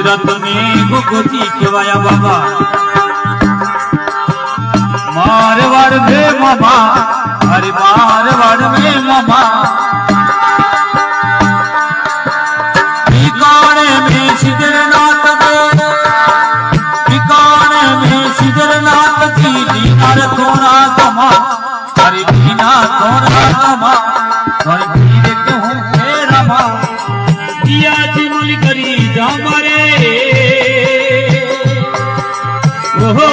गुजरात में गोगोती केवाया बाबा मारवाड़ में मामा अरे मारवाड़ में मामा ठिकाने में सिद्धनाथ ठिकाने में सिद्धनाथ की दीनार थोड़ा कमा अरे दीना थोड़ा कमा और धीरे कहूँ मेरा माँ दिया चिमुल करी जामरे ओहो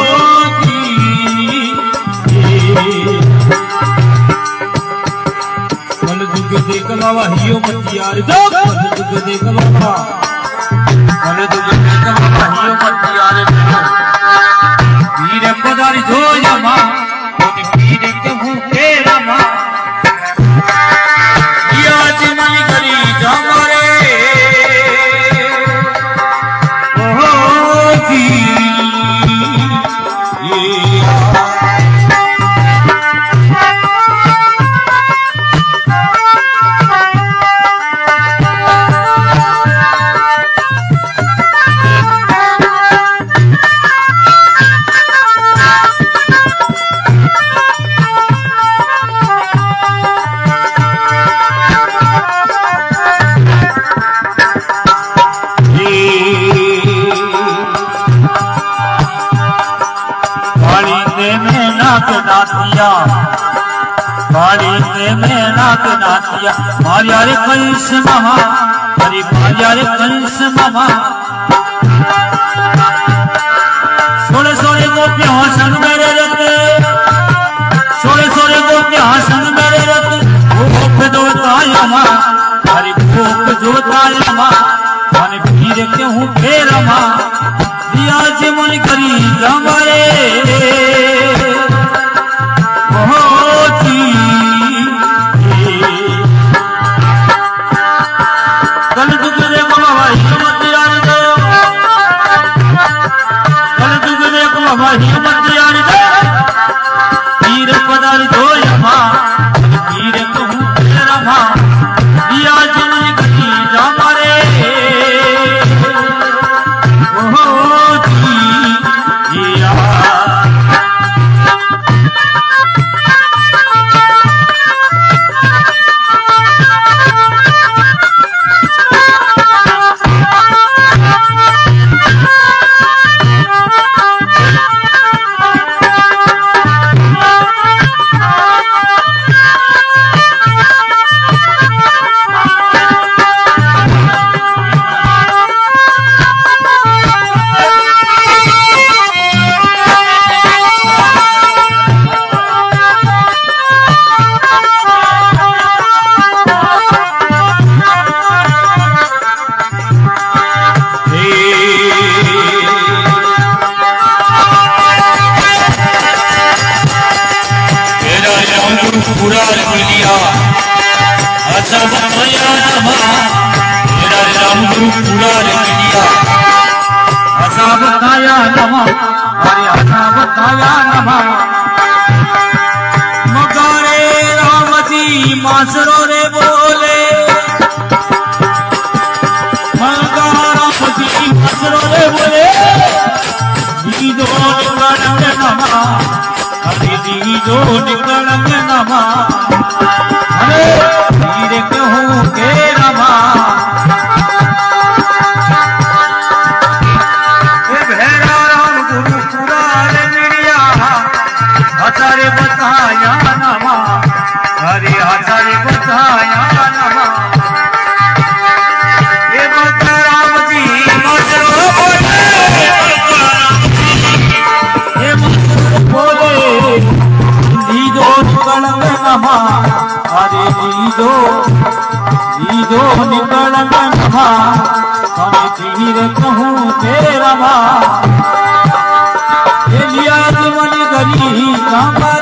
कल जुग देख बाबा हियो मत यार दो कल जुग देख बाबा कल जुग देख बाबा हियो मत यार वीर पदारी जो जमा कोने वीर कहूँ तेरा माँ दिया चिमुल करी जामरे ओहो जी नातिया मारिया रे कंस मामा हरि मारिया रे कंस मामा सोले सोले गोपियां हसन मेरे रत सोले सोले गोपियां हसन मेरे रत भूख जोताया माँ हरि भूख जोताया माँ मन भीर क्यों फेरा माँ दिया चिमुल करी जामरे कल जुग देखो बाबा हिम्मत यार दो कल जुग देखो बाबा हिम्मत यार दो वीर पदार दो यमा वीर कहूँ तेरा माँ दिया चिमुल करी जामरे ओहो जी पूरा लिया अच्छा बताया नमा मेरा राम गुरु पूरा लिया अच्छा बताया नमा अरे अच्छा बताया नमा मगारे राम जी मासरो रे बोले मगारा राम जी मासरो रे बोले दीदो निकल नमा अरे दीदो निकल नमा अरे वीर कहूँ तेरा माँ भैरा राम गुरु पूरा लिया हजारे बताया नमा अरे हजारे बताया नमा ये बता राम जी मसरो बोले ये मसरो बोले दीदो निकल नमा अरे दीदो दीदो निकल नमा हमें धीर कहूँ तेरा माँ लिया चिमुल करी जामरे